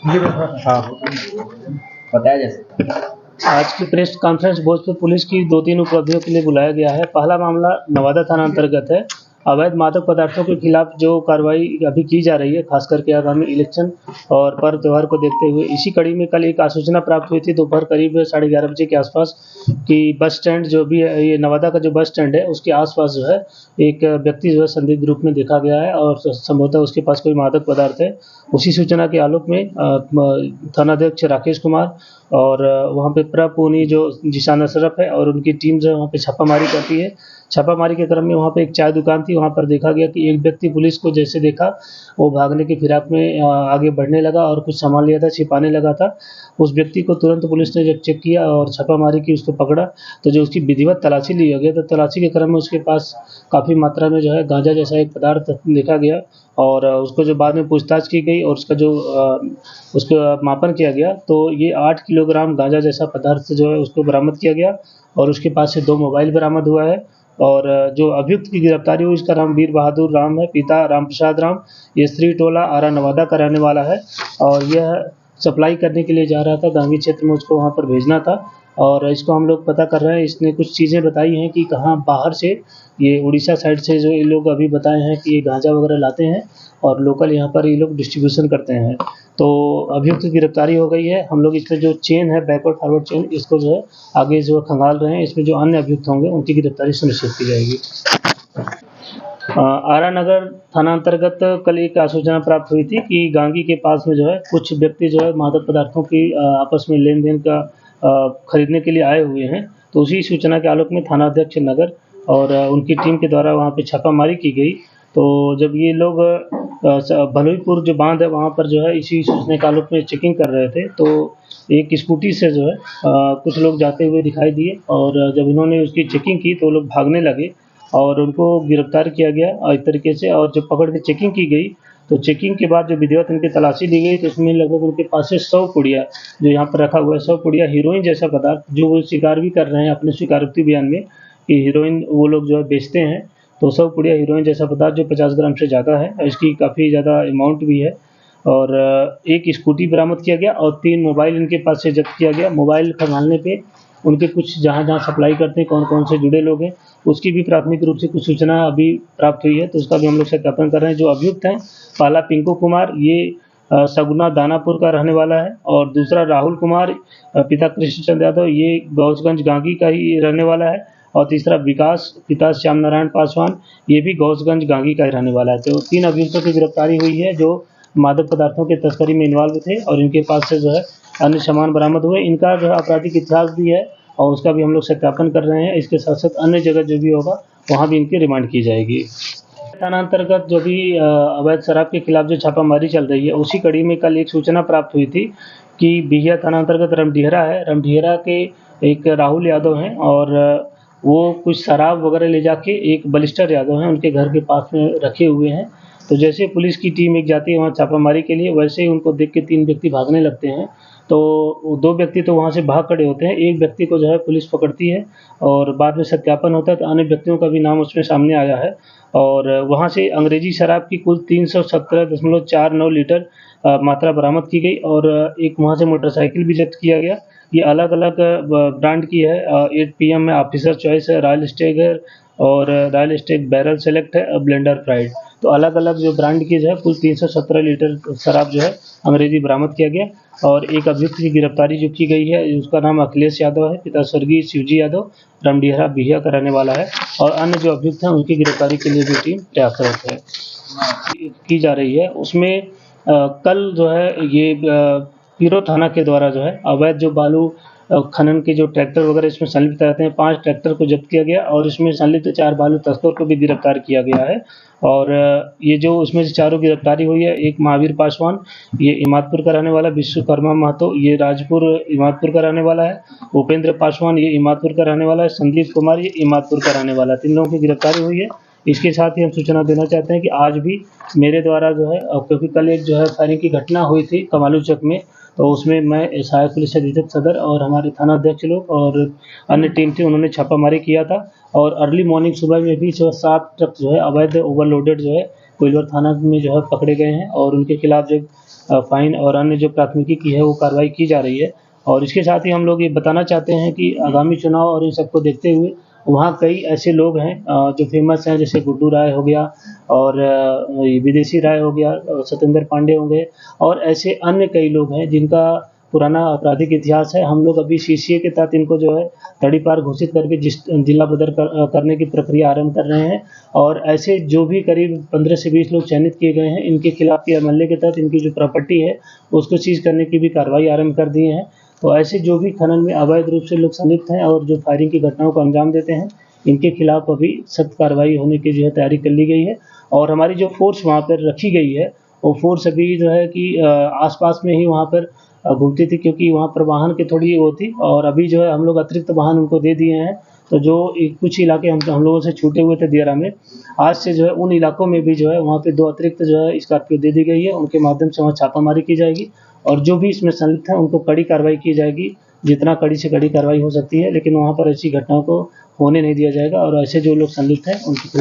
हाँ, बताया जा सकता है। आज की प्रेस कॉन्फ्रेंस भोजपुर पुलिस की 2-3 उपलब्धियों के लिए बुलाया गया है। पहला मामला नवादा थाना अंतर्गत है। अवैध मादक पदार्थों के खिलाफ जो कार्रवाई अभी की जा रही है, खास करके आगामी इलेक्शन और पर्व त्योहार को देखते हुए, इसी कड़ी में कल एक सूचना प्राप्त हुई थी दोपहर करीब 11:30 बजे के आसपास कि बस स्टैंड जो भी है, ये नवादा का जो बस स्टैंड है, उसके आसपास जो है एक व्यक्ति जो है संदिग्ध रूप में देखा गया है और संभवतः उसके पास कोई मादक पदार्थ है। उसी सूचना के आलोक में थानाध्यक्ष राकेश कुमार और वहाँ पे प्रपुनी जो जिशान अशरफ है और उनकी टीम जो है वहाँ पे छापामारी करती है। छापामारी के क्रम में वहाँ पे एक चाय दुकान थी, वहाँ पर देखा गया कि एक व्यक्ति पुलिस को जैसे देखा, वो भागने की फिराक में आगे बढ़ने लगा और कुछ सामान लिया था, छिपाने लगा था। उस व्यक्ति को तुरंत पुलिस ने जब चेक किया और छापामारी की, उसको पकड़ा, तो जो उसकी विधिवत तलाशी लिया गया, तो तलाशी के क्रम में उसके पास काफ़ी मात्रा में जो है गांजा जैसा एक पदार्थ देखा गया और उसको जो बाद में पूछताछ की गई और उसका जो उसका मापन किया गया, तो ये 8 किलोग्राम गांजा जैसा पदार्थ जो है उसको बरामद किया गया और उसके पास से 2 मोबाइल बरामद हुआ है। और जो अभियुक्त की गिरफ्तारी हुई, इसका नाम वीर बहादुर राम है, पिता राम प्रसाद राम, ये श्री टोला आरा नवादा का रहने वाला है और यह सप्लाई करने के लिए जा रहा था, गांगी क्षेत्र में उसको वहाँ पर भेजना था और इसको हम लोग पता कर रहे हैं। इसने कुछ चीज़ें बताई हैं कि कहाँ बाहर से, ये उड़ीसा साइड से जो ये लोग अभी बताए हैं कि ये गांजा वगैरह लाते हैं और लोकल यहाँ पर ये लोग डिस्ट्रीब्यूशन करते हैं। तो अभियुक्त की गिरफ्तारी हो गई है। हम लोग इसमें जो चेन है, बैकवर्ड फॉरवर्ड चेन, इसको जो है आगे जो खंगाल रहे हैं। इसमें जो अन्य अभियुक्त होंगे उनकी गिरफ्तारी सुनिश्चित की जाएगी। आरा नगर थाना अंतर्गत कल एक सूचना प्राप्त हुई थी कि गांगी के पास में जो है कुछ व्यक्ति जो है मादक पदार्थों की आपस में लेन देन का खरीदने के लिए आए हुए हैं। तो उसी सूचना के आलोक में थानाध्यक्ष नगर और उनकी टीम के द्वारा वहाँ पे छापामारी की गई। तो जब ये लोग भलोईपुर जो बांध है वहाँ पर जो है इसी सूचना के आलोक में चेकिंग कर रहे थे, तो एक स्कूटी से जो है कुछ लोग जाते हुए दिखाई दिए और जब इन्होंने उसकी चेकिंग की तो वो लोग भागने लगे और उनको गिरफ्तार किया गया इस तरीके से। और जब पकड़ के चेकिंग की गई, तो चेकिंग के बाद जो विधिवत उनकी तलाशी ली गई, तो इसमें लगभग उनके पास से 100 पुड़िया जो यहाँ पर रखा हुआ है, 100 पुड़िया हीरोइन जैसा पदार्थ, जो वो स्वीकार भी कर रहे हैं अपने स्वीकारोक्ति बयान में कि हीरोइन वो लोग जो है बेचते हैं। तो 100 पुड़िया हीरोइन जैसा पदार्थ जो 50 ग्राम से ज़्यादा है, इसकी काफ़ी ज़्यादा अमाउंट भी है। और एक स्कूटी बरामद किया गया और 3 मोबाइल इनके पास से जब्त किया गया। मोबाइल खंगालने पे उनके कुछ जहाँ-जहाँ सप्लाई करते हैं, कौन-कौन से जुड़े लोग हैं, उसकी भी प्राथमिक रूप से कुछ सूचना अभी प्राप्त हुई है, तो उसका भी हम लोग सत्यापन कर रहे हैं। जो अभियुक्त हैं, पहला पिंकू कुमार, ये सगुना दानापुर का रहने वाला है और दूसरा राहुल कुमार, पिता कृष्णचंद्र यादव, ये गौसगंज गांगी का ही रहने वाला है और तीसरा विकास, पिता श्याम नारायण पासवान, ये भी गौसगंज गांगी का ही रहने वाला है। तो 3 अभियुक्तों की गिरफ्तारी हुई है जो मादक पदार्थों के तस्करी में इन्वॉल्व थे और इनके पास से जो है अन्य सामान बरामद हुए। इनका जो है आपराधिक इतिहास भी है और उसका भी हम लोग सत्यापन कर रहे हैं। इसके साथ-साथ अन्य जगह जो भी होगा, वहाँ भी इनकी रिमांड की जाएगी। थाना अंतर्गत जो भी अवैध शराब के खिलाफ जो छापामारी चल रही है, उसी कड़ी में कल एक सूचना प्राप्त हुई थी कि बिहिया थाना अंतर्गत रमडीहरा है, रमडीहरा के एक राहुल यादव हैं और वो कुछ शराब वगैरह ले जाके एक बलिस्टर यादव हैं, उनके घर के पास में रखे हुए हैं। तो जैसे पुलिस की टीम एक जाती है वहाँ छापामारी के लिए, वैसे ही उनको देख के 3 व्यक्ति भागने लगते हैं। तो 2 व्यक्ति तो वहाँ से भाग खड़े होते हैं, एक व्यक्ति को जो है पुलिस पकड़ती है और बाद में सत्यापन होता है, तो अन्य व्यक्तियों का भी नाम उसमें सामने आया है और वहाँ से अंग्रेजी शराब की कुल 317.49 लीटर मात्रा बरामद की गई और एक वहाँ से मोटरसाइकिल भी जब्त किया गया। ये अलग-अलग ब्रांड की है। 8 पीएम में ऑफिसर चॉइस है, रॉयल स्टेग है और रॉयल स्टेग बैरल सेलेक्ट है और ब्लेंडर फ्राइड। तो अलग-अलग जो ब्रांड की जो है कुल 317 लीटर शराब जो है अंग्रेजी बरामद किया गया और एक अभियुक्त की गिरफ्तारी जो की गई है, उसका नाम अखिलेश यादव है, पिता स्वर्गीय शिवजी यादव, रमडीहरा बिहिया का रहने वाला है और अन्य जो अभियुक्त हैं उनकी गिरफ्तारी के लिए भी टीम प्रयासरत है, की जा रही है। उसमें कल जो है ये पीरो थाना के द्वारा जो है अवैध जो बालू खनन के जो ट्रैक्टर वगैरह इसमें संलिप्त रहते हैं, 5 ट्रैक्टर को जब्त किया गया और इसमें संलिप्त 4 बालू तस्कर को भी गिरफ्तार किया गया है। और ये जो उसमें से चारों गिरफ्तारी हुई है, एक महावीर पासवान, ये इमादपुर का रहने वाला, विश्वकर्मा महतो, ये राजपुर इमादपुर का रहने वाला है, उपेंद्र पासवान, ये इमादपुर का रहने वाला है, संदीप कुमार, ये इमादपुर का रहने वाला है। 3 लोगों की गिरफ्तारी हुई है। इसके साथ ही हम सूचना देना चाहते हैं कि आज भी मेरे द्वारा जो है, क्योंकि कल एक जो है फायरिंग की घटना हुई थी कमालू चौक में, तो उसमें मैं सहायक पुलिस अधीक्षक सदर और हमारे थाना अध्यक्ष लोग और अन्य टीम थी, उन्होंने छापामारी किया था और अर्ली मॉर्निंग सुबह में भी जो 7 ट्रक जो है अवैध ओवरलोडेड जो है कोइलवर थाना में जो है पकड़े गए हैं और उनके खिलाफ जो फाइन और अन्य जो प्राथमिकी की है वो कार्रवाई की जा रही है। और इसके साथ ही हम लोग ये बताना चाहते हैं कि आगामी चुनाव और इन सबको देखते हुए वहाँ कई ऐसे लोग हैं जो फ़ेमस हैं, जैसे गुड्डू राय हो गया और विदेशी राय हो गया और सत्येंद्र पांडे हो गए और ऐसे अन्य कई लोग हैं जिनका पुराना आपराधिक इतिहास है। हम लोग अभी सीसीए के तहत इनको जो है तड़ीपार घोषित करके जिला बदर करने की प्रक्रिया आरंभ कर रहे हैं और ऐसे जो भी करीब 15 से 20 लोग चयनित किए गए हैं, इनके खिलाफ के एमएलए के तहत इनकी जो प्रॉपर्टी है उसको सीज करने की भी कार्रवाई आरंभ कर दिए हैं। तो ऐसे जो भी खनन में अवैध रूप से लोग संलिप्त हैं और जो फायरिंग की घटनाओं को अंजाम देते हैं, इनके खिलाफ अभी सख्त कार्रवाई होने की जो है तैयारी कर ली गई है। और हमारी जो फ़ोर्स वहाँ पर रखी गई है, वो फ़ोर्स अभी जो है कि आस-पास में ही वहाँ पर घूमती थी, क्योंकि वहाँ पर वाहन की थोड़ी वो थी और अभी जो है हम लोग अतिरिक्त वाहन उनको दे दिए हैं। तो जो कुछ इलाके हम लोगों से छूटे हुए थे दियारा में, आज से जो है उन इलाकों में भी जो है वहाँ पे 2 अतिरिक्त जो है स्कॉर्पियो दे दी गई है। उनके माध्यम से वहाँ छापामारी की जाएगी और जो भी इसमें संलिप्त हैं उनको कड़ी कार्रवाई की जाएगी, जितना कड़ी से कड़ी कार्रवाई हो सकती है। लेकिन वहाँ पर ऐसी घटनाओं को होने नहीं दिया जाएगा और ऐसे जो लोग संलिप्त हैं उनके